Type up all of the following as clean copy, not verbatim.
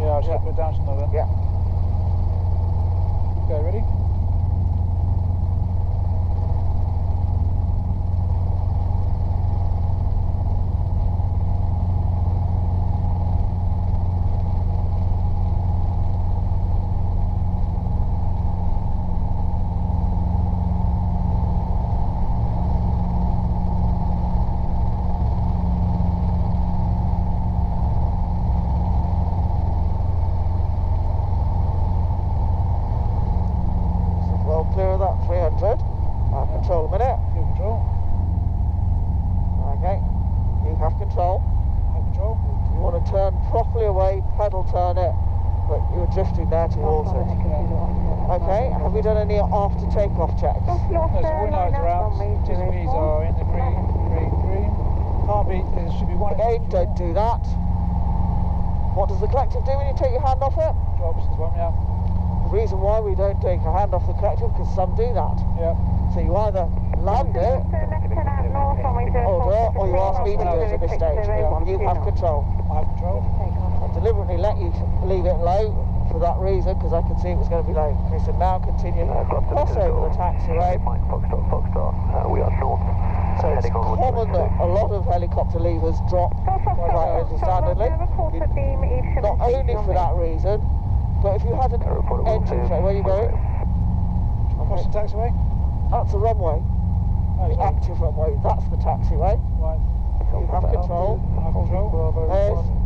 Yeah, I'll just put it down to another. Yeah. Okay, ready? Clear of that 300. I have control a minute. You have control. Okay. You have control. I have control. You want to turn properly away, pedal turn it, but you're drifting there towards it. Okay. Have you done any after takeoff checks? There's warning lights around. Displays are in the green. Can't be. There should be one. Again, don't do that. What does the collective do when you take your hand off it? Drops. There's one. Yeah. The reason why we don't take a hand off the collective, because some do that. Yeah. So you either land it, or you ask me to do it at this stage. You have control. I have control. I deliberately let you leave it low for that reason, because I could see it was going to be low. Okay, so now continue, cross over the taxiway. We are north. So it's common that a lot of helicopter levers drop quite understandably. Not only for that reason, but if you had an engine failure, where are you going? What's the taxiway? That's the runway. The active runway, that's the taxiway. Right. You have control. I have control.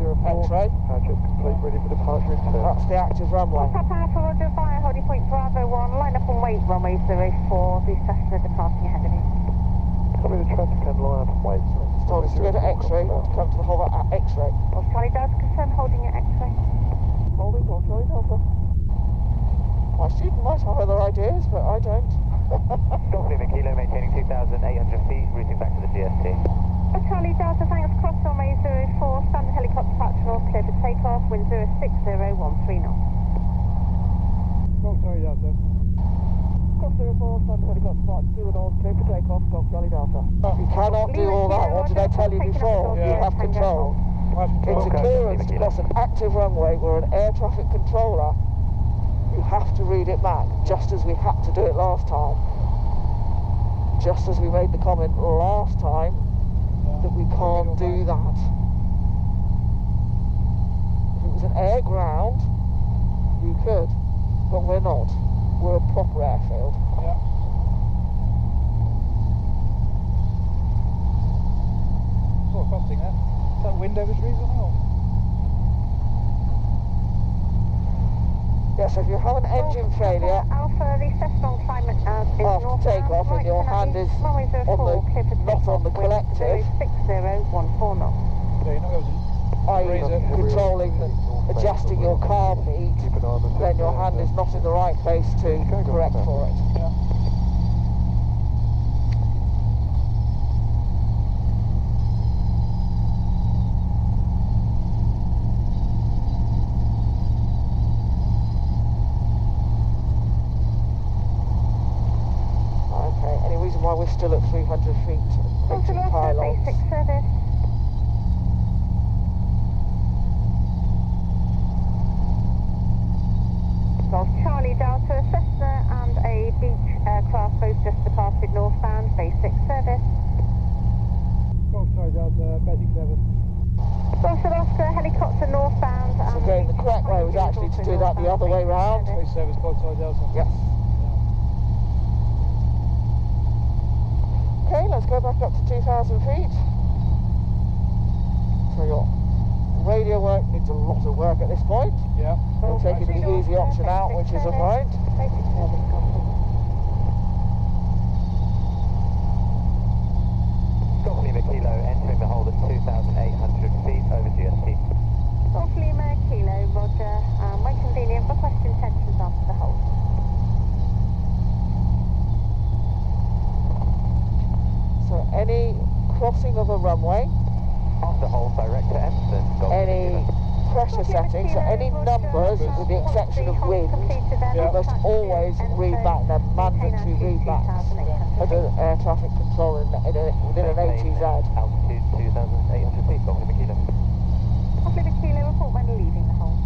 There's X-ray. Complete, ready for departure. That's the active runway. Alpha Roger via holding point Bravo 1, line up and wait runway 04, the Cessna departing ahead of you. Copy the traffic and line up and wait. Told us to go to X-ray, to come to the hover at X-ray. Charlie Delta confirm holding at X-ray. Holding or Charlie Delta. My student might have other ideas, but I don't. Golf Lima Kilo, maintaining 2,800 feet, routing back to the DST. Charlie Delta, thanks, cross runway 04, standard helicopter departure north, clear for takeoff, wind 06013 knots. Golf Charlie Delta. Golf 04, standard helicopter departure 2 north, clear for takeoff, Golf Charlie Delta. You cannot do all that, what did I tell you before? You have control. It's a clearance to cross an active runway where an air traffic controller, you have to read it back, just as we had to do it last time. Just as we made the comment last time that we can't do that. If it was an air ground, you could, but we're not. We're a proper airfield. Yeah. Sort of costing there. Is that wind over trees or something? Yes, if you have an engine failure Alpha, the Cessna climate is after takeoff and your hand is not on the collective, 6014 knots. Yeah, you're not going to i.e. controlling, adjusting your carb heat, then your hand is not in the right place to correct for it. Yeah. Why we're still at 300 feet, reaching pylons. Basic service. Golf Charlie Delta, Cessna and a beach aircraft both just departed northbound, basic service. Golf Charlie Delta, basic service. Golf Oscar, helicopter northbound. So going the correct way was actually to do that the other way round. Base service, Golf Charlie Delta. Yes. Okay, let's go back up to 2,000 feet. So your radio work needs a lot of work at this point. Yeah. We're taking the easy option out, which is a find. Basic service, Golf Lima Kilo, entering the hold at 2,800 feet over GST. Golf Lima Kilo, Roger. When convenient, request intentions after the hold. So any crossing of a runway, After hold, direct to Emerson. any pressure settings, so any numbers with the exception of wind, you must always read back. They're mandatory readbacks under air traffic control within an ATZ. Altitude 2,800 feet, Golf Lima Kilo. Golf Lima Kilo, report when leaving the hold.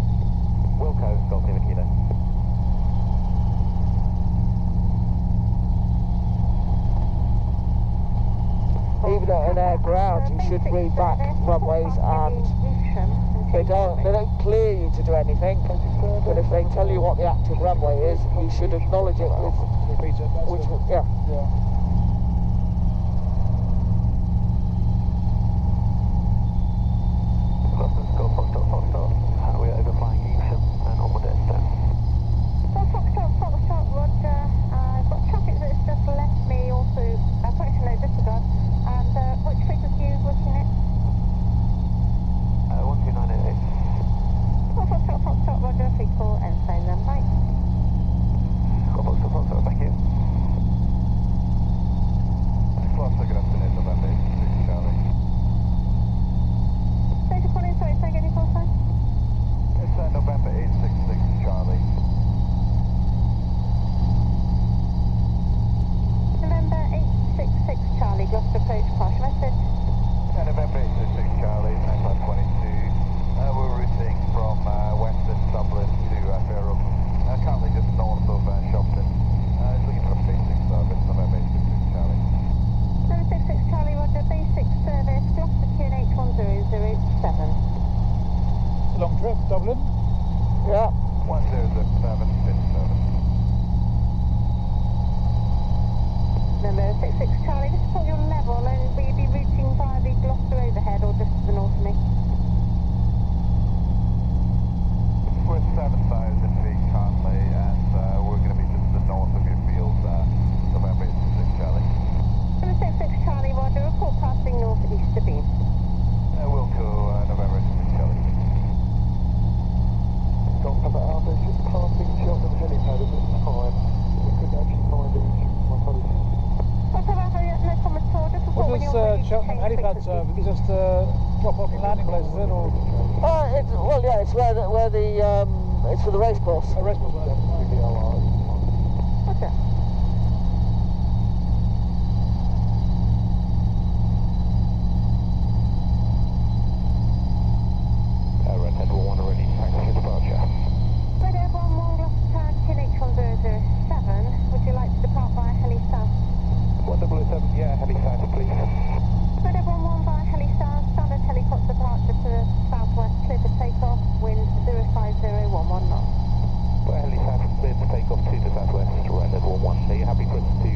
should read back runways, and they don't clear you to do anything, but if they tell you what the active runway is, you should acknowledge it with, Repeat it. That's which, it. yeah. Yeah. Gloucester's got Foxtrot, we're overflying Evesham and onward at 10. Foxtrot, Roger. I've got traffic that's just left me also, approaching no disregard. And which frequency are you looking at? 12988. Foxtrot, Roger, 34, and phone then, bye. Got Foxtrot, thank you. Gloucester, good afternoon, November 86 Charlie. Thanks for calling, sorry, say again your call sign? It's November 866 Charlie. November 866 Charlie, Gloucester approach, partial message. November 866 Charlie, 9522. We're routing from western Dublin to Fairham. Currently just north of Shopton. Looking for a basic service, November 866 Charlie. November 66 Charlie, Roger, basic service, Gloucester QNH 1007. Long trip, Dublin. Yeah. 1007, fifth service. Number 66 Charlie, just put your level, and will you be routing via the Gloucester overhead or just to the north of me? We're at 7,000 feet currently, and we're going to be just to the north of your field, November 866 Charlie. Number 66 Charlie, Roger, report passing north east of beam. Wilco, November 866 Charlie. Got Papa Alpha, it's just passing Cheltenham helipad at this time. We couldn't actually find it, my apologies. What's about no comment at all, just report What when does you're ready to Cheltenham change helipad frequency. serve? Is it just drop off and landing place, is it? Or Well, yeah, it's where the it's for the race course. a rest was there? Roger. Redhead 1 already, thanks for departure. Redhead 11 Gloucester QNH 1007. Would you like to depart via Heli South? 1007, yeah, heli south, please. Redhead 11 via Heli South, standard helicopter departure to the southwest, clear for takeoff, wind 05011 knots. Well, heli south, clear to take off to the southwest, Redhead 11. Are you happy for us to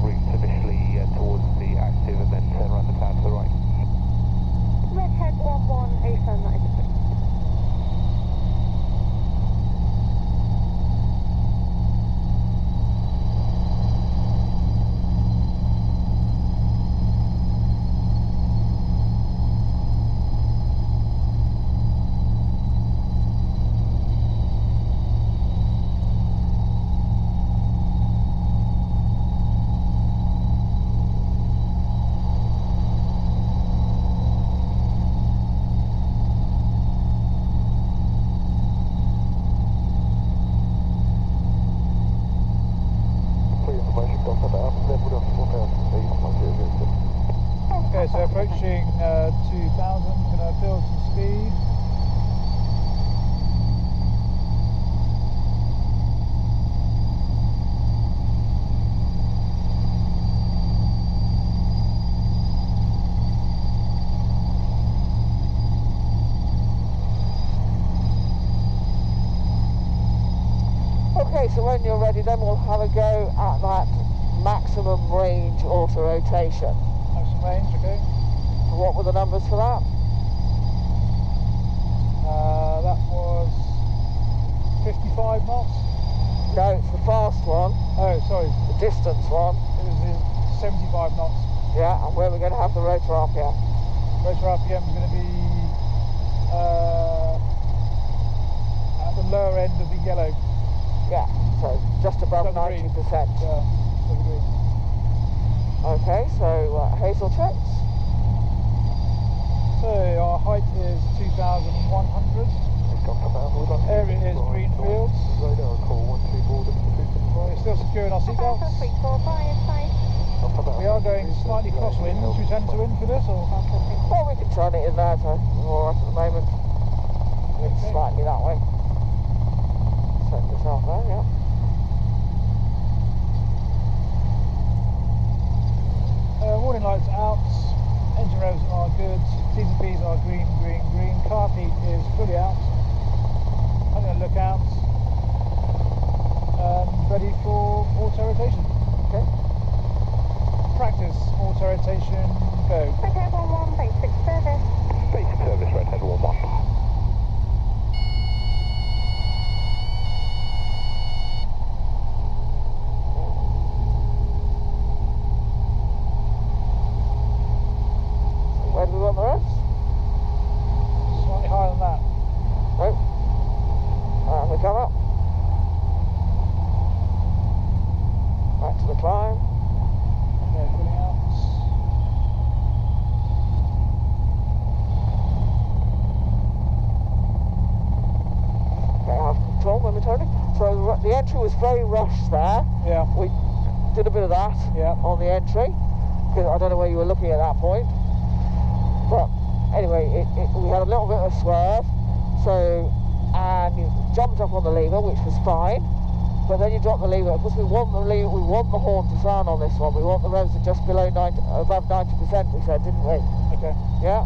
route initially towards the active and then turn around the town to the right? Redhead 11, affirm that is approved. Okay, so approaching 2,000, going to build some speed. Okay, so when you're ready, then we'll have a go at that maximum range auto rotation. Maximum range, okay. What were the numbers for that? That was 55 knots. No, it's the fast one, Oh, sorry, the distance one. it was 75 knots. Yeah, and where we're going to have the rotor RPM. Rotor RPM is going to be at the lower end of the yellow. Yeah, so just above Above the green. 90%. Yeah, I agree. Okay, so Hazel checks. So our height is 2,100. Area is green fields. Radar call 124 We're still securing our seatbelts. 345, safe. We are going slightly crosswind. Should we turn to wind for this, or? Well, we can turn it in there, so we're all right at the moment. It's Okay. slightly that way. Set this off there, yeah. Warning lights out. Engine revs are good. rotation. Okay. Practice auto rotation, go. Redhead 11, basic service. Basic service, Redhead 11. Where do we want the rest? Slightly higher than that. Right. And we come up. Back to the climb. Okay, pulling out. Okay, I have control momentarily. So the entry was very rushed there. Yeah. We did a bit of that Yeah. on the entry, because I don't know where you were looking at that point. But anyway, we had a little bit of a swerve, and you jumped up on the lever, which was fine. But then you dropped the lever. Of course, we want the lever, we want the horn to sound on this one. We want the revs to just below 90, above 90%. We said, didn't we? Okay. Yeah.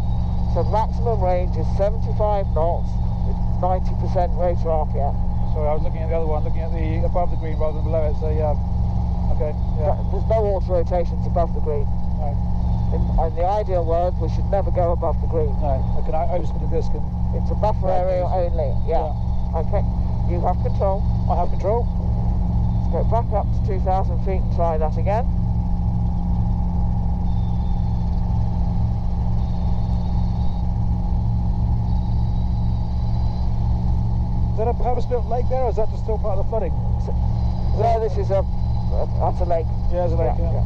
So maximum range is 75 knots with 90% rated RPM. Sorry, I was looking at the other one, looking at the above the green rather than below it. So yeah. Okay. Yeah. There's no auto rotations above the green. No. In the ideal world, we should never go above the green. No. I can overspin the disc and. It's a buffer area only. Yeah. Okay. You have control. I have control. Let's go back up to 2,000 feet and try that again. Is that a purpose-built lake there, or is that just still part of the flooding? No, this is that's a lake. Yeah, there's a lake. Yeah.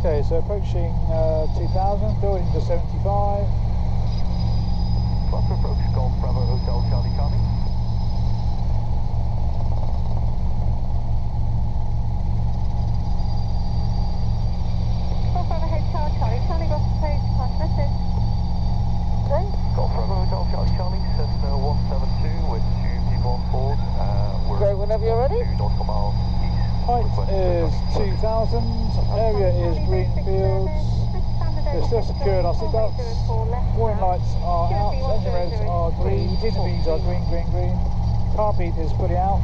Okay, so approaching 2000, building to 75. Cluster approach, Golf Bravo Hotel Charlie Charlie. Golf Bravo Hotel Charlie, Charlie Golf Approach, pass message. Okay. Golf Bravo Hotel Charlie Charlie, Cessna 172 with 2 people on board. We're Great, whenever you're ready. 2 nautical miles east. Height is 2000, area is green fields. We're still secure in our seatbelts. Warning lights are out, engine revs are green, diesel beams are green, green, green. Car beat is fully out.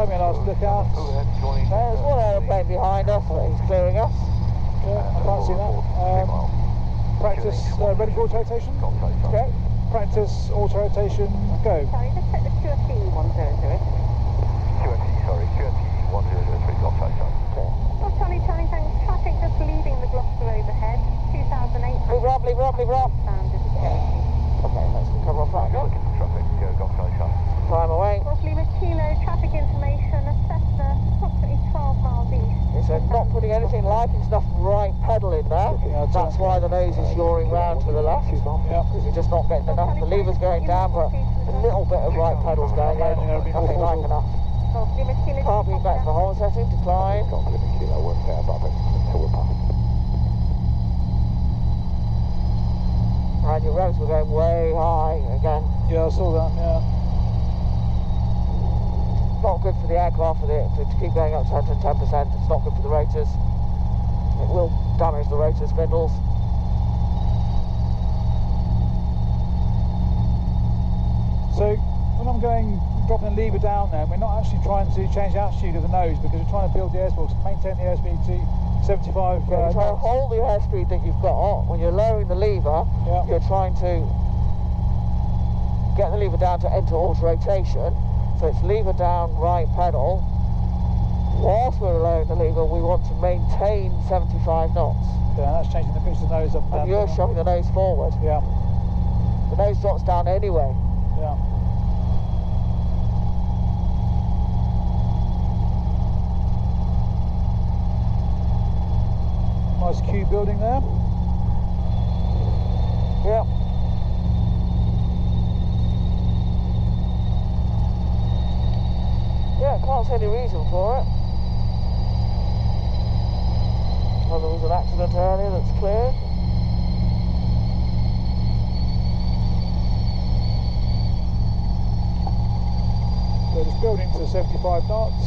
Having a last look out. There's one aeroplane behind us, but he's clearing us. Yeah, I can't see that. Practice ready for auto rotation. Okay. Practice auto rotation, go. Sorry, just check the QFE 100. QFE, sorry, QFE 1003 Golf Charlie Charlie. Oh, Charlie, Charlie, thanks. Traffic just leaving the Gloucester overhead. 2,800. Leave up, leave up, leave up. Standard security. Okay, let's cover off that again. Looking for traffic, Golf Charlie Charlie. Climb away. Golf Lima Kilo, traffic information, Cessna, approximately 12 miles east. It's so not putting anything like enough right pedal in there. Yeah, That's why the nose is yawing round to the left, because you're just not getting enough. The lever's going down, but a little bit of right pedal's going in, nothing like enough. Can't be back for horn setting, decline. And your revs were going way high again. Yeah, I saw that, yeah. Not good for the aircraft to keep going up to 110%. It's not good for the rotors. It will damage the rotor spindles. So when I'm dropping the lever down there, we're not actually trying to change the altitude of the nose because we're trying to build the airspeed, maintain the airspeed to 75 You're trying to hold the airspeed that you've got. When you're lowering the lever, you're trying to get the lever down to enter auto rotation. So it's lever down, right pedal. Whilst we're lowering the lever, we want to maintain 75 knots. Yeah, that's changing the pitch of the nose up and down. And you're shoving the nose forward. Yeah. The nose drops down anyway. Yeah. Nice Q building there. Yeah. Yeah, can't see any reason for it. Well, there was an accident earlier that's cleared. So it's building to 75 knots.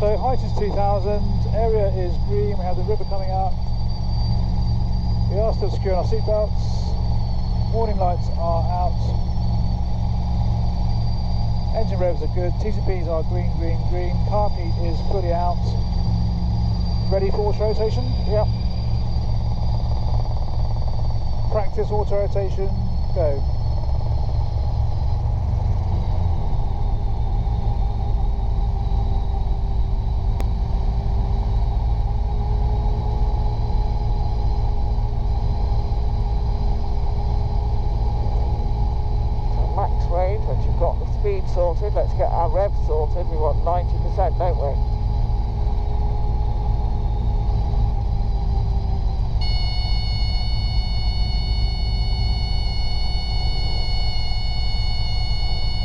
So height is 2000, area is green, we have the river coming up. We are still securing our seatbelts. Warning lights are out. Engine revs are good, TCPs are green, green, green. Carpeet is fully out. Ready for auto rotation? Yep. Practice auto rotation, go. Once you've got the speed sorted, let's get our revs sorted. We want 90%, don't we?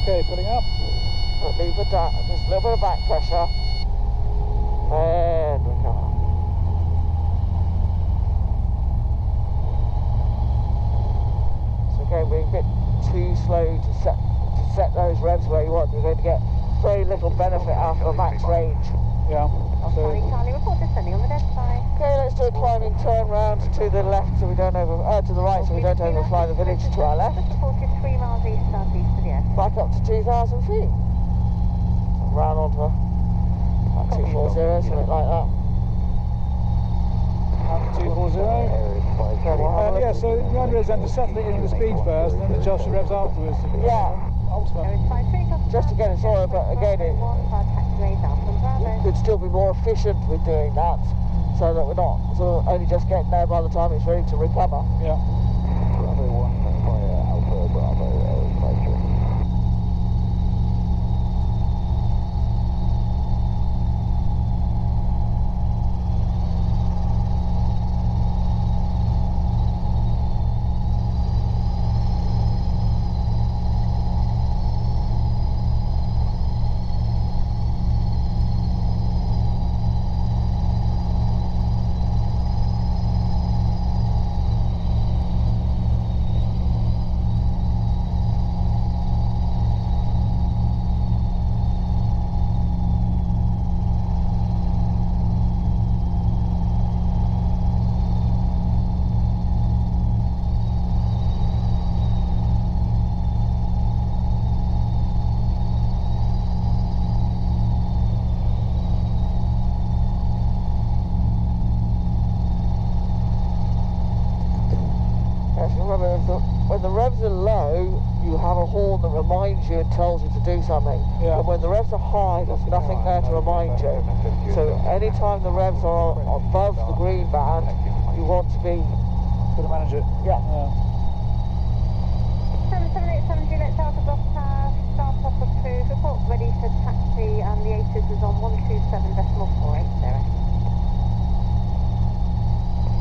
Okay, pulling up. Leave it down, just a little bit of back pressure. And we come up. So again, we're a bit too slow to set those revs where you want. You're going to get very little benefit after a max range. Yeah. Sorry, Charlie, report descending on the dead side. Okay, let's do a climbing turn round to the left so we don't to the right so we don't overfly the village to our left. Reported 3 miles east, southeast of the air. Back up to 2,000 feet. Round onto about 240, something like that. 240. Yeah, so the idea is then to settle it in with the speed first and then adjust the revs afterwards. Yeah. Ultimately. Just to get it sorted, but again, it could still be more efficient with doing that, so that we're not sort of only just getting there by the time it's ready to recover. Yeah. Bravo 1 via Alpha Bravo 53. reminds you and tells you to do something. Yeah. And when the revs are high, there's nothing there to remind you. So anytime the revs are above the green band, you want to be... Got to manage it. Yeah. 7787 Juliet Delta Gloucester, start off approved, report ready for taxi, and the ACES is on 127.480.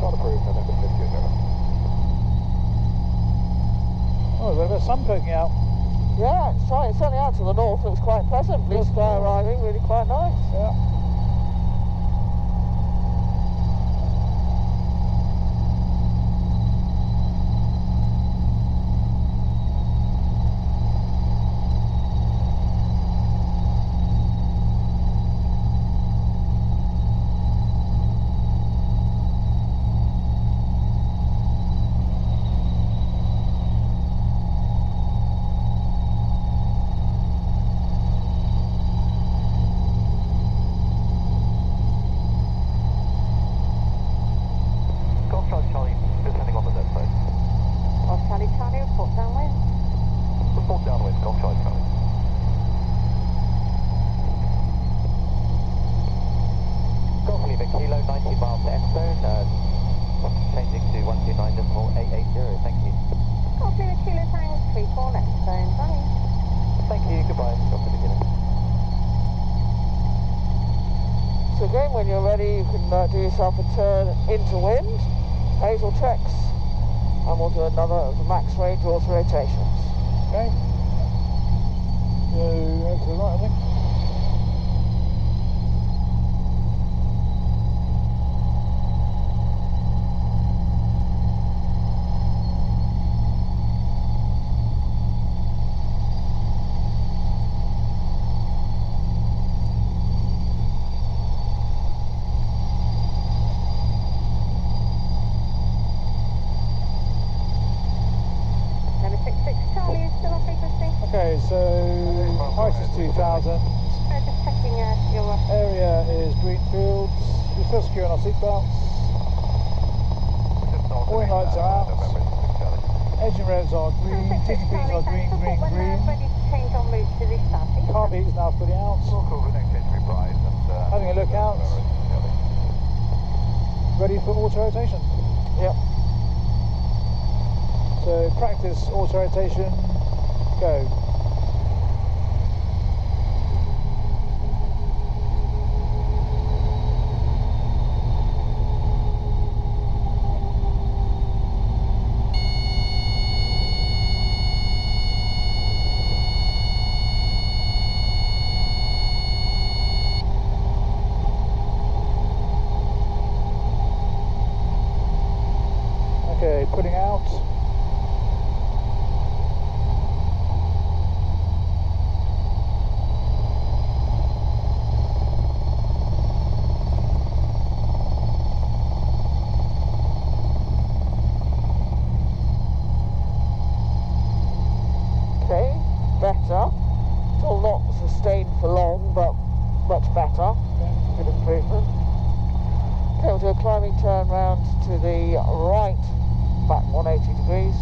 Start approved, November 50. Oh, there's a bit of sun poking out. Yeah, it's certainly out to the north. It was quite pleasant. Blue sky arriving, really quite nice. Yeah. When you're ready, you can do yourself a turn into wind, hazel checks, and we'll do another of the max range auto rotations. Okay. Go over to the right, I think. Okay, so height is 2000. Just checking your Area is Greenfields. We're still securing our seatbelts. Warning lights are out. Engine revs are green. TGPs are green, green, green. Ready to change en route to this southeast. Car beat is now fully out. Having a look out. Ready for auto rotation. Yep. So practice auto rotation. Go. Okay, putting out. Better. Still not sustained for long, but much better. Good improvement. Okay, we'll do a climbing turn round to the right, back 180 degrees.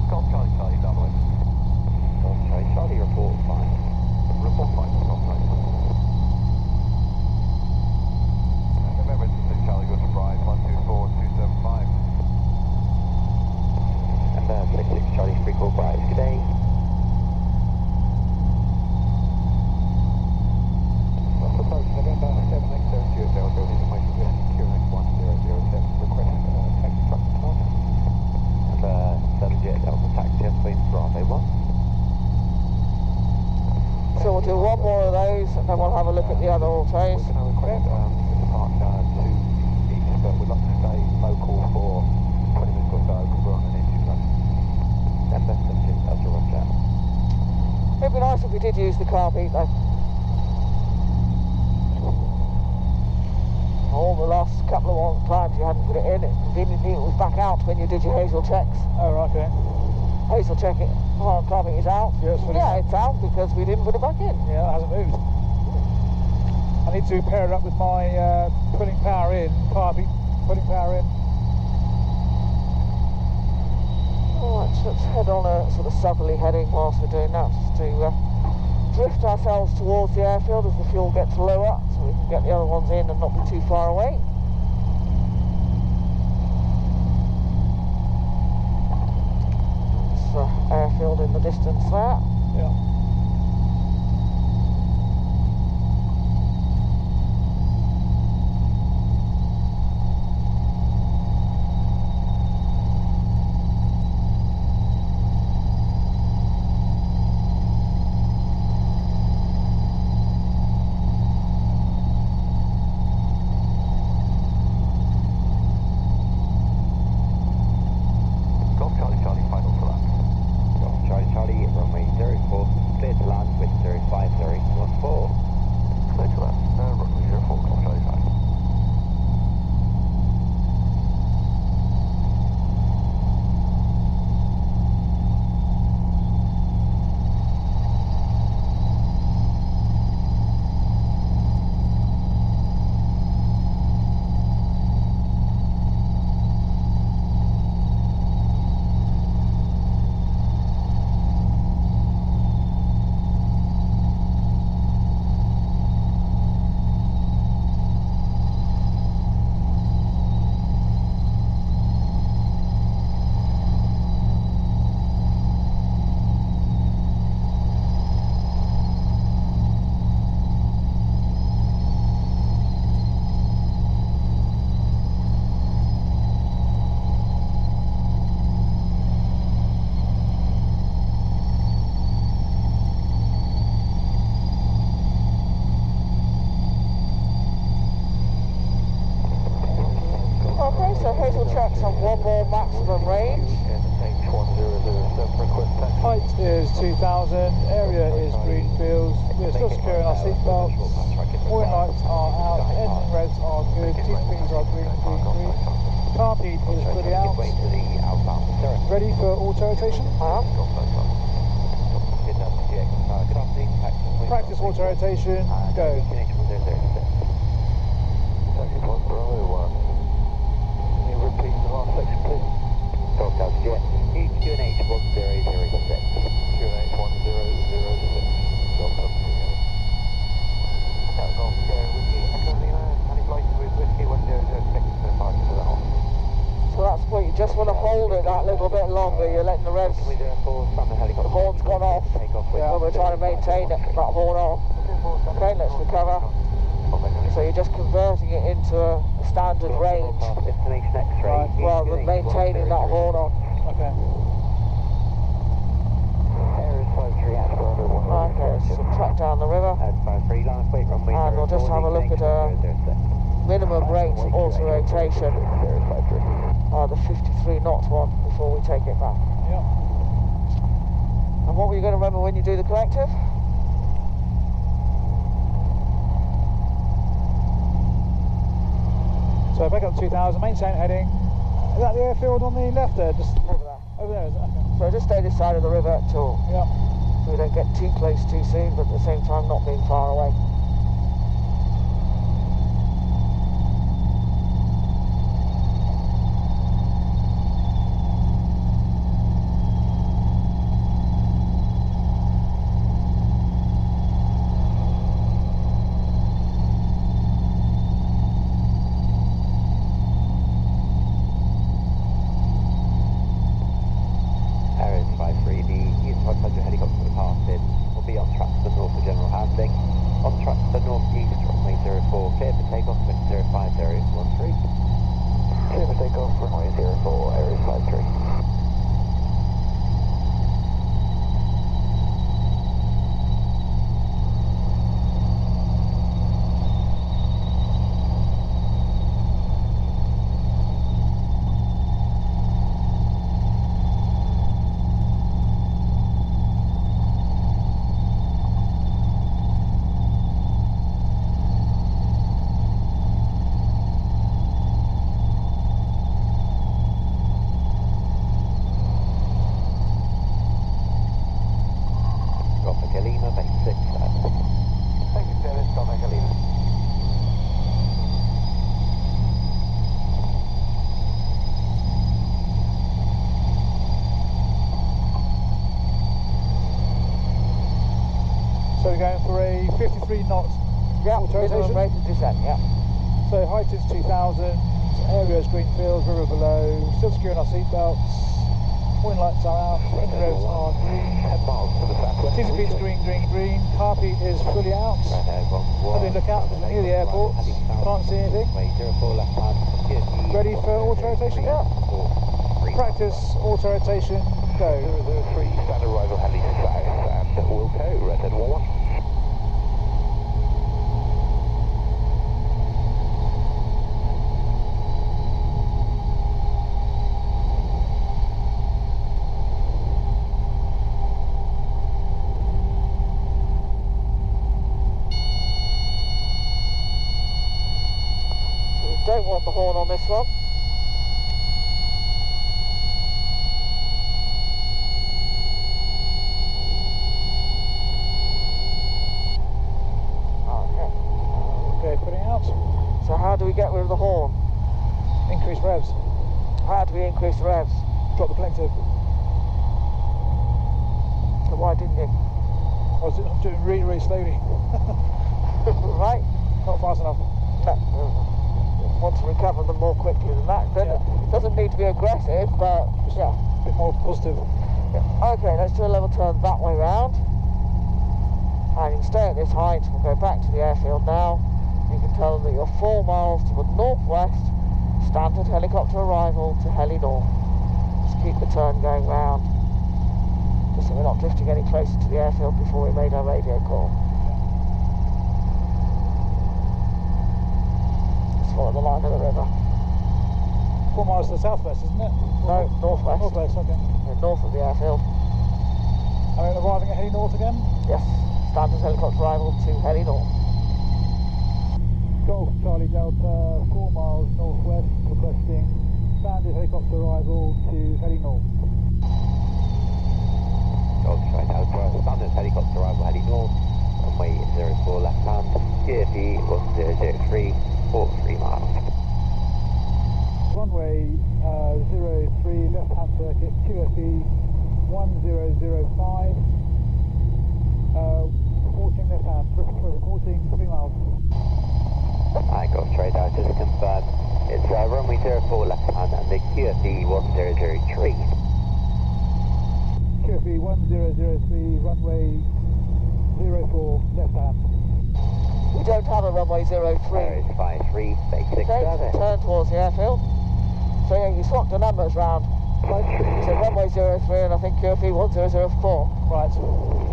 Golf Charlie, Charlie, double. Golf Charlie, Charlie, report fine. Report fine, Golf Charlie. Remember, it's Charlie, good surprise, 124275. And 26 Charlie, free call price, good day. Approach November 787 Delta, information to QNX 1007, request taxi truck departure. And 7 Jet Delta taxi on Queen's Bravo 1. So we'll do one more of those and then we'll have a look at the other autos. We're going to request departure to east, but we'd like to stay local for 20 minutes or so because we're on an engine run. And 7 Jet Delta Roger. It'd be nice if we did use the car beat though. All the last couple of times you hadn't put it in, conveniently it was back out when you did your hazel checks. Oh, right, okay. Hazel check it, car beat is out. Yeah, it's out because we didn't put it back in. Yeah, it hasn't moved. I need to pair it up with my pulling power in, car beat putting power in. Alright, so let's head on a sort of southerly heading whilst we're doing that, just to drift ourselves towards the airfield as the fuel gets lower, so we can get the other ones in and not be too far away. It's the airfield in the distance there. Yeah. One more maximum range. Height is 2000, area is green fields. We're still securing our seatbelts. Warning lights are out, engine reds are good, TPs are green, green, green. Carpeed is fully out. Ready for auto rotation? Practice auto rotation, go. Repeat the last section, please. Each QNH 1006. QNH 1006. Delta. Golf Sierra Whiskey, Echo Lima, Heliflight with Whiskey 1006 departure to the home. So that's what you just want to hold it that little bit longer. You're letting the revs. The horn's gone off. Yeah. When we're trying to maintain it, that horn on. Okay, let's recover. So you're just converting it into a standard range rather than maintaining that horn on. Okay. Okay, let's track down the river. And we'll just have a look at a minimum rate auto rotation. The 53 knots one before we take it back. Yeah. And what were you going to remember when you do the collective? So back up 2000, maintain heading. Is that the airfield on the left there? Just over there. Over there, is it? Okay. So just stay this side of the river till Yeah. we don't get too close too soon, but at the same time not being far away. Helicopter departed will be on track to the north for general handling. On track to the northeast, runway 04, clear for takeoff, wind 05, area 13. Clear for takeoff, runway 04, area 53. Lima, base 6. Thank you, Dennis. Got Lima. So we're going for a 53 knot Yeah, minimum rate of descent, yeah. So height is 2000, area is green fields, river below, still securing our seatbelts, warning lights are out, engine revs are green, 10 miles to the southwest. TCP is green, green, green, carpet is fully out, having a look out because we're near the airport, can't see anything. Ready for auto rotation? Yeah. Practice auto rotation, go. 003, standard arrival heli south and will tow, Redhead 11. Don't want the horn on this one. Okay, putting out. So how do we get rid of the horn? Increase revs. How do we increase the revs? Drop the collective. So why didn't you? I'm doing really, really slowly. Right? Not fast enough. No. Want to recover them more quickly than that. Doesn't need to be aggressive, but yeah. A bit more positive. Yeah. Okay, let's do a level turn that way round. And you can stay at this height. We'll go back to the airfield now. You can tell them that you're 4 miles to the northwest. Standard helicopter arrival to Heli North. Just keep the turn going round. Just so we're not drifting any closer to the airfield before we made our radio call. Follow the line of the river. 4 miles to the southwest, isn't it? No, northwest. Northwest, okay. We're north of the airfield. Are we arriving at Heli North again? Yes, standard helicopter arrival to Heli North. Golf Charlie Delta, 4 miles northwest, requesting standard helicopter arrival to Heli North. Golf Charlie Delta, standard helicopter arrival Heli North, runway 04 left hand, GFE 1003. 43 miles. Runway 03 left hand circuit, QFE 1005. Reporting left hand, reporting 3 miles. Alright, Golf Charlie Delta, just confirm. It's runway 04 left hand and the QFE 1003. QFE 1003, runway 04 left hand. We don't have a runway 03. There is 53, basic Okay, service. turn towards the airfield. So yeah, you swapped the numbers round. So runway 03 and I think QFE 1004. Right.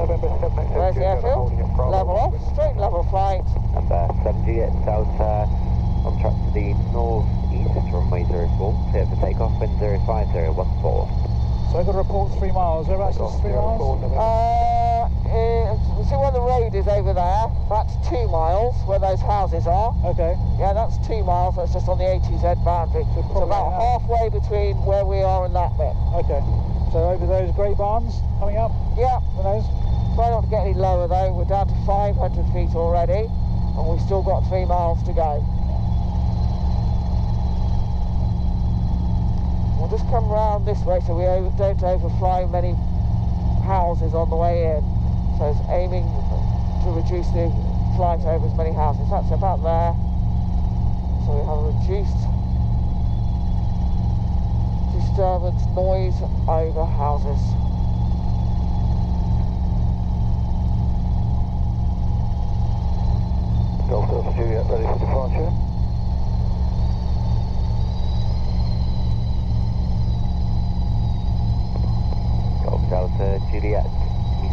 November 7 There's the airfield. Level off, straight level flight. Number 70 at Delta, on track to the northeast, runway 04, clear for takeoff, wind 05014. So I've got to report 3 miles. Whereabouts is 3 miles? See where the road is over there? That's 2 miles, where those houses are. Okay. Yeah, that's 2 miles, that's just on the ATZ boundary. So It's about halfway between where we are and that bit. Okay. So over those grey barns coming up? Yeah. On those? Try not to get any lower though, we're down to 500 feet already, and we've still got 3 miles to go. We'll just come round this way so we don't overfly many houses on the way in. So it's aiming to reduce the flight over as many houses. That's about there. So we have a reduced disturbance noise over houses. Golf Delta Juliet, ready for departure. Golf Delta Juliet,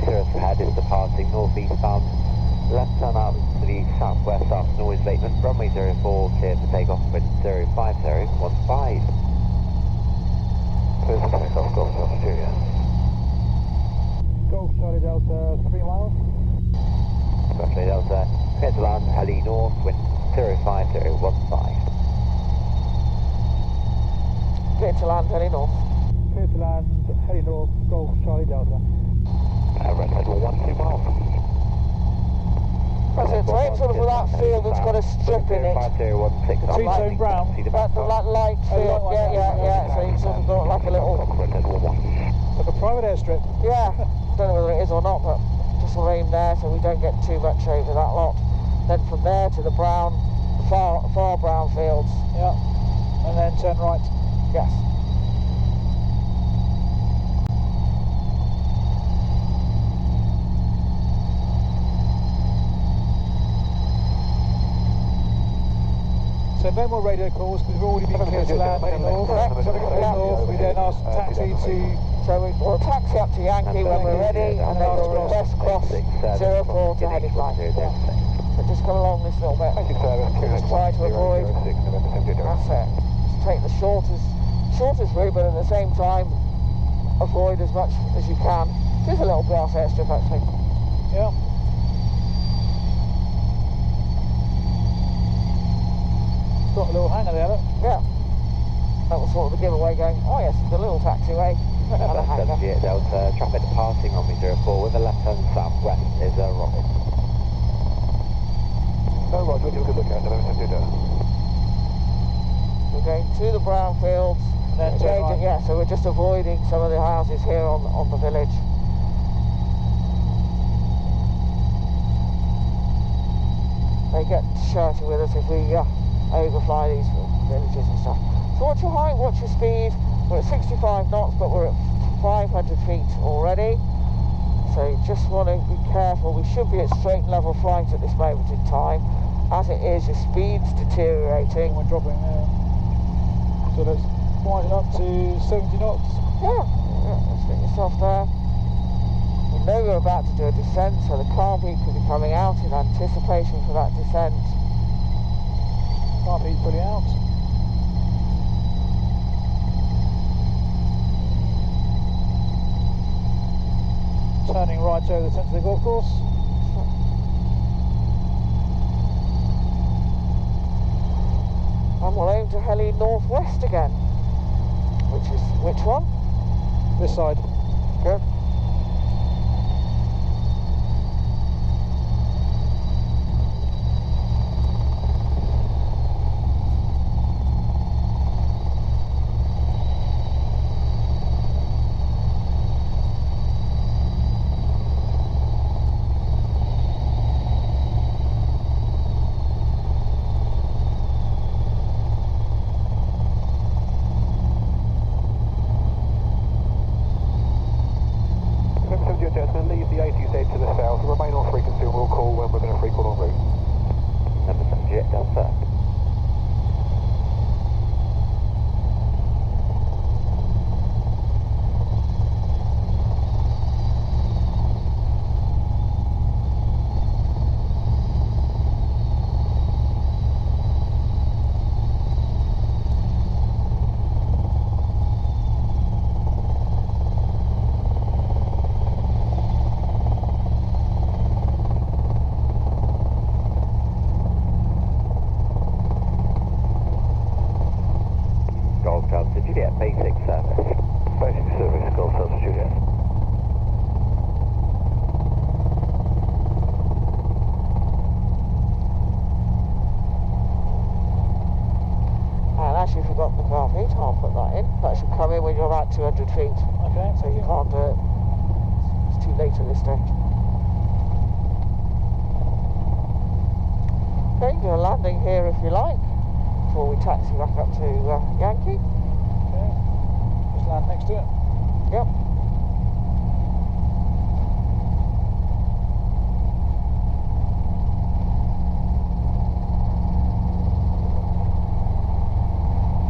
Cirrus ahead is departing northeast bound, left turn out to the southwest after noise abatement, runway 04, clear for takeoff, wind 05015. Clear for takeoff, Golf Delta Juliet. Golf Charlie Delta, 3 miles. Golf Charlie Delta, clear to land, Heli North, wind 05015. Clear to land, Heli North. Clear to land, Heli North, Golf Charlie Delta. Redhead 1, 2 miles. That's it, so aim sort of for that field that's got a strip in it. 5016. Two-tone brown. That light field, yeah. So you sort of got like a little... Redhead 1, 1. Like a private airstrip. Yeah, don't know whether it is or not, but just muscle aim there so we don't get too much over that lot. Then from there to the brown, far brown fields. Yeah, and then turn right. Yes. So no more radio calls because we've already been cleared to land in north. North, we then ask taxi to... So we'll taxi up to Yankee when we're ready, and then we'll request cross 04 to Heliflight. Yeah. So just come along this little bit. Just try to avoid. That's it. Just take the shortest route, but at the same time avoid as much as you can. Just a little grass airstrip actually. Yeah. Got a little hanger there, look. Yeah. That was sort of the giveaway going, oh yes, the little taxiway. And a hanger. Juliet Delta, traffic departing runway 04 with a left-hand southwest is a Robin. No, Roger, you'll good look at it. We're going to the brown fields. And then turn right. Yeah, so we're just avoiding some of the houses here on the village. They get shirty with us if we overfly these villages and stuff. So what's your height, what's your speed? We're at 65 knots, but we're at 500 feet already. So you just want to be careful. We should be at straight and level flight at this moment in time. As it is, your speed's deteriorating. We're dropping there. So let's wind it up to 70 knots. Yeah, let's get yourself there. You know you're about to do a descent, so the car beat could be coming out in anticipation for that descent. Car beat fully out. Turning right over the centre of the golf course. And we'll aim to heli northwest again. Which one? This side. Good. Leave the ATZ to the south, remain on frequency and we'll call when we're going to free call en route. Number 78 Delta. Juliet, basic service. Basic service, Golf Delta Juliet. And actually forgot the car feet, I'll put that in. That should come in when you're about 200 feet. Okay, So you can't do it. It's too late at this stage. Okay, do a landing here if you like, before we taxi back up to Yankee. Okay. Just land next to it. Yep.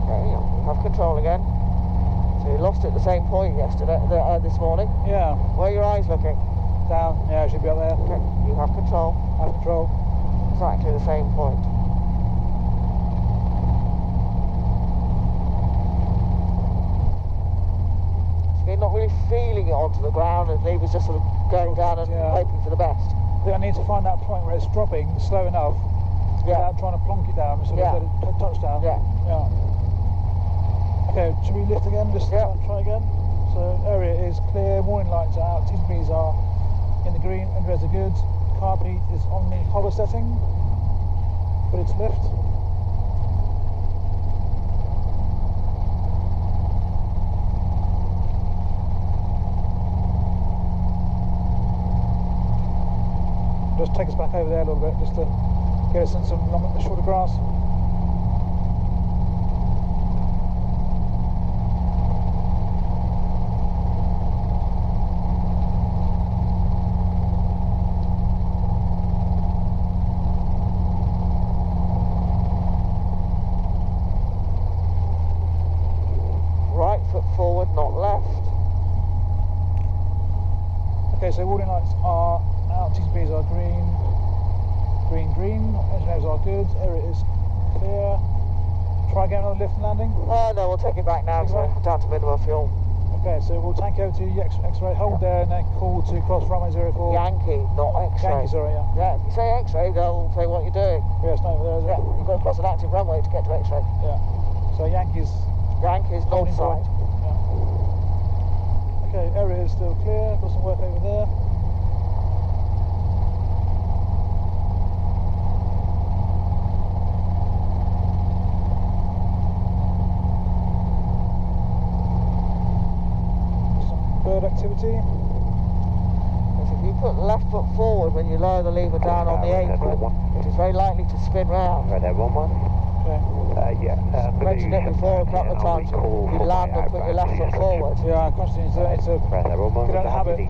Okay, you have control again. So you lost it at the same point yesterday, this morning. Yeah. Where are your eyes looking? Down. Yeah, it should be up there. Okay, you have control. Have control. Exactly the same point. So you're not really feeling it onto the ground, and Lee was just sort of going down and hoping for the best. I think I need to find that point where it's dropping slow enough without trying to plonk it down, sort of let it touch down. Yeah. Okay, should we lift again? Just try again. So area is clear, warning lights are out, TCPs are in the green, unders are good. Car beat is on the hover setting, ready to lift. just take us back over there a little bit, just to get us in some shorter grass. Right foot forward, not left. Okay, so warning lights are out, TCPs are green, green, green, engine airs are good, area is clear. Try again on the lift and landing. No, we'll take it back now, down to minimum fuel. Okay, so we'll tank over to X-ray, hold there and then call to cross runway 04. Yankee, not X-ray. Yankee, sorry, yeah. Yeah, if you say X-ray, they'll say what you're doing. Yeah, it's not over there, is it? Yeah, you've got to cross an active runway to get to X-ray. Yeah. So Yankees. Yankees, north side. Yeah. Okay, area is still clear, got some work over there. Bird activity. Because if you put left foot forward when you lower the lever down on the apron, it is very likely to spin round. Right there, 1-1. Okay. Yeah. Mentioned it before a couple of times. You land and put your left foot forward. Yeah, constantly it's a Right there, 1-1. good habit.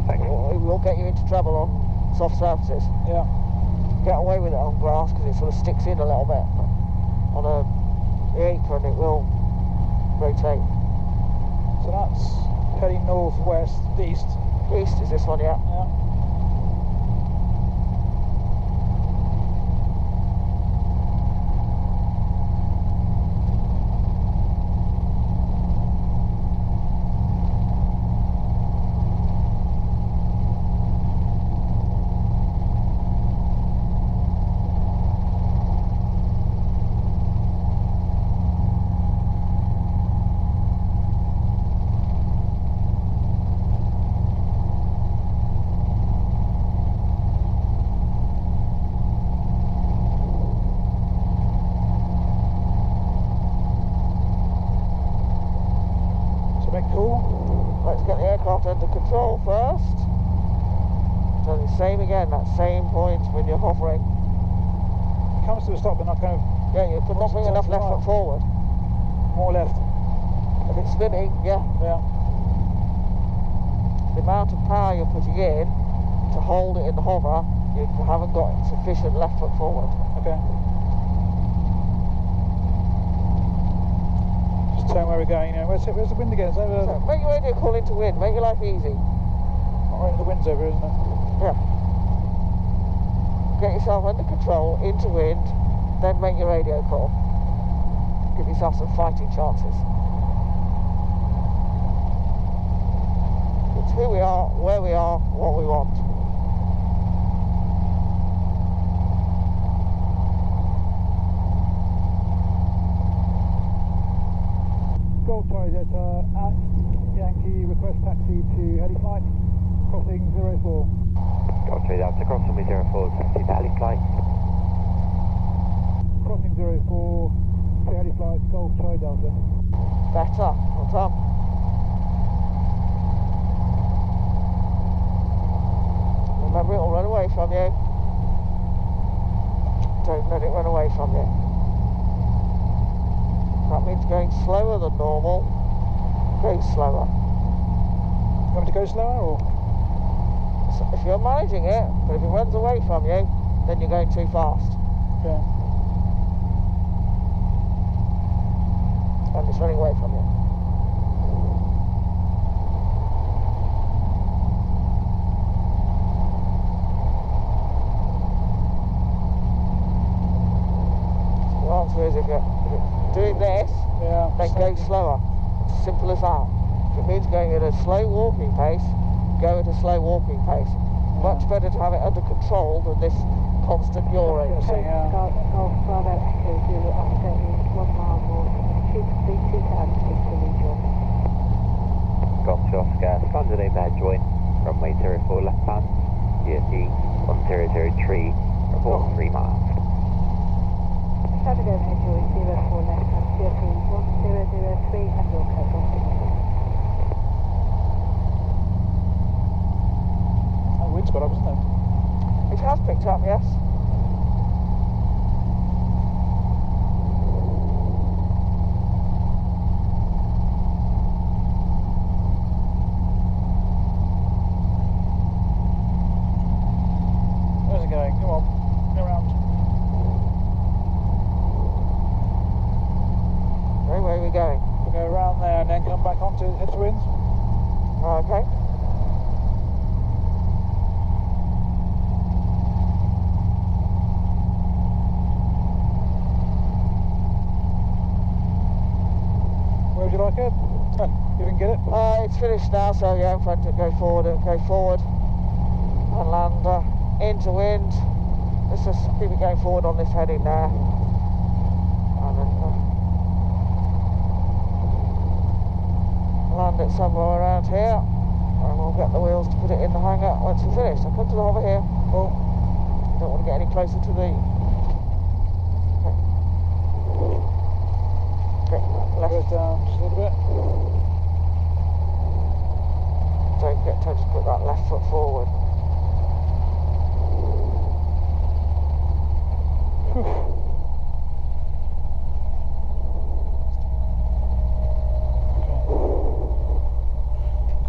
Thanks. It will get you into trouble on soft surfaces. Yeah. Get away with it on grass because it sort of sticks in a little bit. On the apron it will rotate. So that's heading northwest, east. East is this one, yeah. Yeah. Let's get the aircraft under control first. So the same again, that same point when you're hovering. It comes to a stop, but not kind of Yeah, you're not bringing enough left foot forward. more left. If it's spinning, yeah. Yeah. The amount of power you're putting in to hold it in the hover, you haven't got sufficient left foot forward. Okay. Just turn where we're going. You know, where's the wind again? It's over. So make your radio call into wind, make your life easy. Right, the wind's over, isn't it? Yeah. Get yourself under control, into wind, then make your radio call. Give yourself some fighting chances. It's who we are, where we are, what we want. Golf Charlie Delta at Yankee, request taxi to Heliflight, crossing 04. Golf Charlie Delta, cross runway 04, taxi to Heliflight. Crossing 04 to Heliflight, Golf Charlie Delta. Better, well done. Remember, it'll run away from you. Don't let it run away from you. That means going slower than normal. Go slower. You want me to go slower or? So if you're managing it, but if it runs away from you, then you're going too fast. Okay. And it's running away from you. The answer is if you're doing this, Yeah. then go slower. It's as simple as that. If it means going at a slow walking pace, go at a slow walking pace. Much better to have it under control than this constant yawing. Yeah. Golf Bravo Echo Zulu Oscar is 1 mile north, shoot speed 2006 to rejoin. Golf to Oscar, standard overhead join, runway 04 left hand, GSE 1003, report 3 miles. Standard overhead join 04 left hand, GSE 1003 and your code on. That wind's got up, isn't it? It has picked up, yes. Where's it going? Come on, go around. Where are we going? We'll go around there and then come back onto head to winds. Okay. Where would you like it? Oh, you didn't get it? It's finished now, so yeah, in front of it, go forward and land into wind. Let's just keep it going forward on this heading now. And then land it somewhere around here, and we'll get the wheels to put it in the hangar once we're finished. I'll come to the hover here. Oh. You don't want to get any closer to the... Okay, left. Goes down just a little bit. Don't get tempted to put that left foot forward.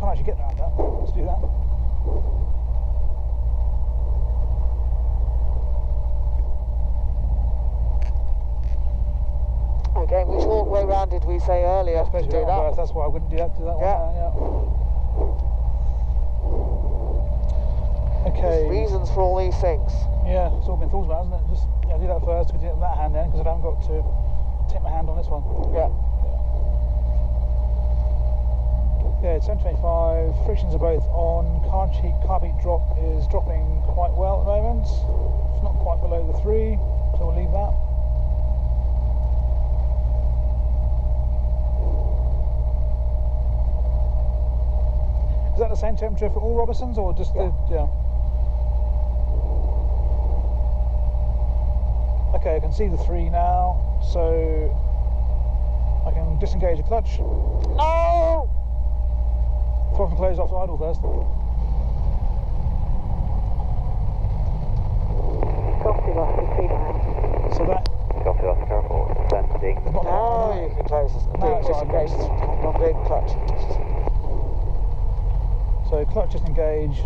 Can't actually get around that. Let's do that. Okay, which way round did we say earlier to do that? First, that's why I wouldn't do that one. Yeah. Okay. There's reasons for all these things. Yeah, it's all been thought about, hasn't it? Just do that first, do it with that hand then, because I haven't got to tip my hand on this one. Yeah. Yeah, it's 10:25, frictions are both on, carb heat drop is dropping quite well at the moment. It's not quite below the 3, so we'll leave that. Is that the same temperature for all Robinsons, or just the... Yeah. Okay, I can see the 3 now, so I can disengage the clutch. No! Throttle and close off idle first. Copy, Oscar 3 down. So that... Copy, Oscar 4, descending. Now you can close this. Disengage this big clutch. So clutch disengage.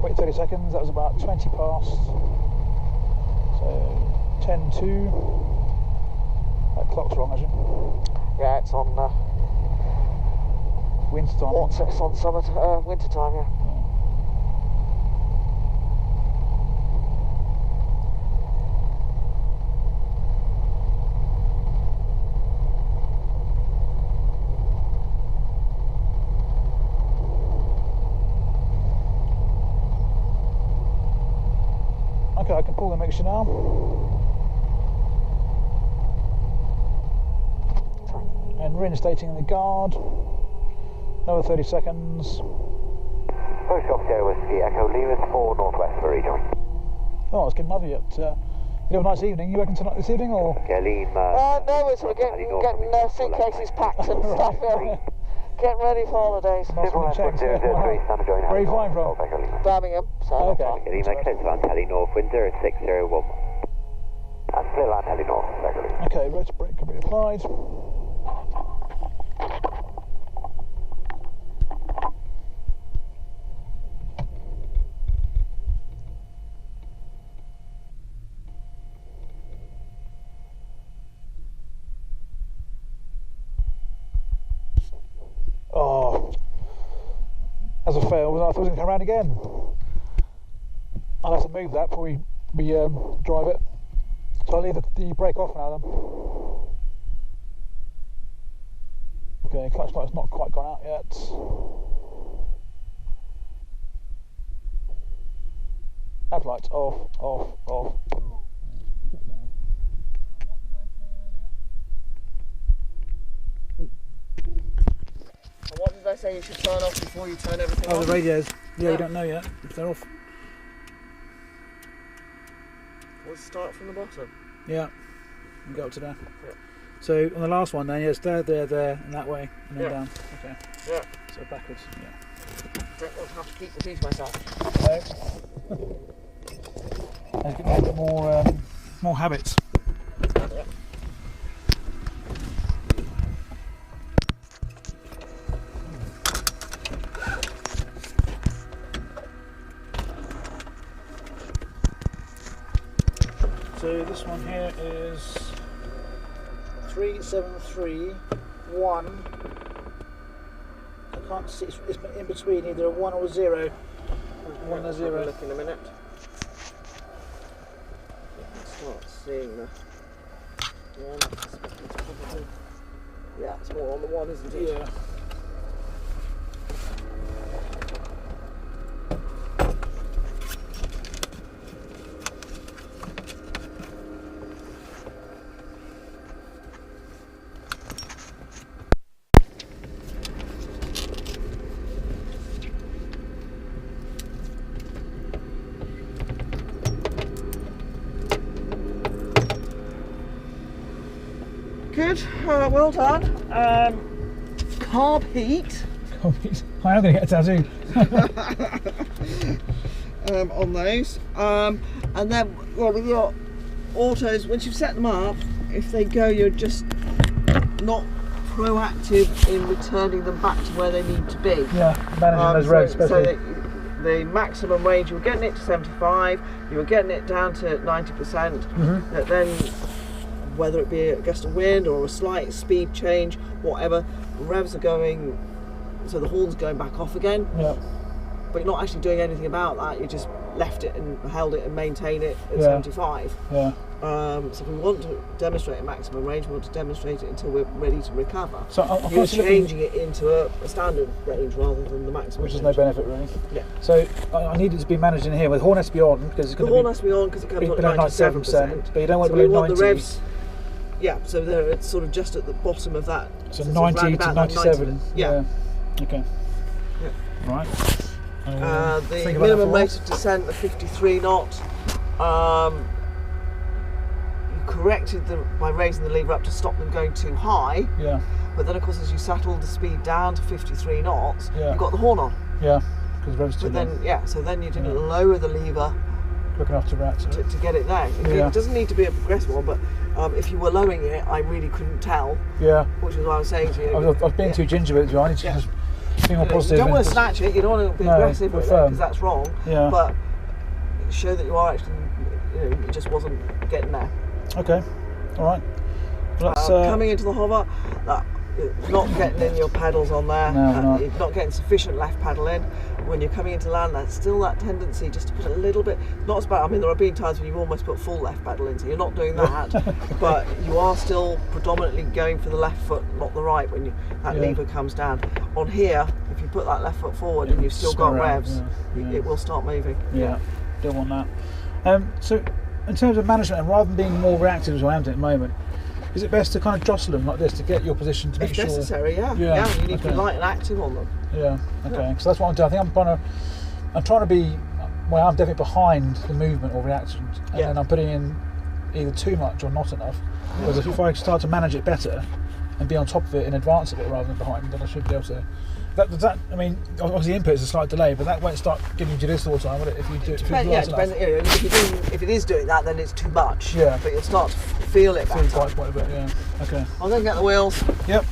Wait 30 seconds, that was about 20 past. So 10:02. That clock's wrong, actually. Yeah, it's on Winter time. what's it? It's on summer, winter time, yeah. Okay, I can pull the mixture now. And reinstating the guard. Another 30 seconds. First Oscar Whiskey Echo, Lima 4 northwest for region. Oh, it's getting lovely. You have a nice evening. You working tonight this evening, or? Okay, Lima. No, we're sort of getting suitcases packed and stuff. Getting ready for holidays. Nice one, checked. Where are you flying from? Birmingham. So Okay. Lima, Clipsland, heading north, wind 0601. And clear land, heading north, Beverly. Okay, rotor brake can be applied. Oh, as a fail, I thought it was going to come around again. I'll have to move that before we drive it. So I'll leave the brake off now then. Okay, clutch light's not quite gone out yet. Have lights off, off, off. what did they say you should turn off before you turn everything on? Oh, the radios. Yeah, you don't know yet if they're off. We'll start from the bottom. Yeah, and go up to there. Yeah. So on the last one then, yes, there, and that way, and then Yeah. down. Okay. Yeah. So backwards, yeah. Don't want to have to keep repeating myself. Let's get more habits. So this one here is 3731. I can't see, it's in between either a 1 or a 0. 1 and a 0. Look in a minute. Start seeing the one. It's probably, yeah, it's more on the 1, isn't it? Yeah. Good, well done. Carb heat I am going to get a tattoo. on those. And then, well, with your autos, once you've set them up, if they go, you're just not proactive in returning them back to where they need to be. Yeah, managing those roads especially. So the maximum range, you were getting it to 75, you were getting it down to 90%, that then whether it be a gust of wind or a slight speed change, whatever, revs are going, so the horn's going back off again. Yeah. But you're not actually doing anything about that, you just left it and held it and maintain it at 75. Yeah. So if we want to demonstrate a maximum range, we want to demonstrate it until we're ready to recover. So you're changing it into a standard range rather than the maximum which is range. no benefit really. Yeah. So I need it to be managed in here. Well, the horn has to be on because it's going The to horn has to be on because it comes on below at 97%. but you don't want so it we below want 90. the revs. Yeah, so they're sort of just at the bottom of that. So it's 90 around to about 97. 90. Yeah. Okay. Yeah. Right. The minimum rate of descent of 53 knots. You corrected by raising the lever up to stop them going too high. Yeah. But then, of course, as you settled the speed down to 53 knots, Yeah. you got the horn on. Yeah. Because the rev's too But then, low. so then you didn't lower the lever Quick enough to react to it. to get it there. Yeah. It doesn't need to be a progressive one, but if you were lowering it, I really couldn't tell. Yeah. Which is what I was saying to you. I've been too ginger with it. I need to just be more positive. You don't want to and snatch it, you don't want to be No, aggressive but with it firm. because that's wrong. Yeah. But show that you are actually, it just wasn't getting there. Okay. All right. Let's Coming into the hover, not getting in your pedals on there, No, you're not getting sufficient left pedal in. When you're coming into land, there's still that tendency just to put a little bit, not as bad, I mean there have been times when you've almost put full left pedal in, so you're not doing that, but you are still predominantly going for the left foot, not the right, when that lever comes down. On here, if you put that left foot forward and you've still got revs, it will start moving. Yeah, don't want that. So in terms of management, and rather than being more reactive as I am at the moment, is it best to kind of jostle them like this to get your position to make If sure? necessary, yeah, you need to be light and active on them. Yeah, okay. So that's what I'm doing. I think I'm trying to be, well, I'm definitely behind the movement or reactions, and then I'm putting in either too much or not enough. Whereas if I start to manage it better and be on top of it in advance of it rather than behind, then I should be able to. I mean, obviously input is a slight delay, but that won't start giving you this all the time, will it? If you do it, Depends. If it is doing that, then it's too much. Yeah. But you'll start to feel it better. Quite a bit, yeah. Okay. I'll go and get the wheels. Yep.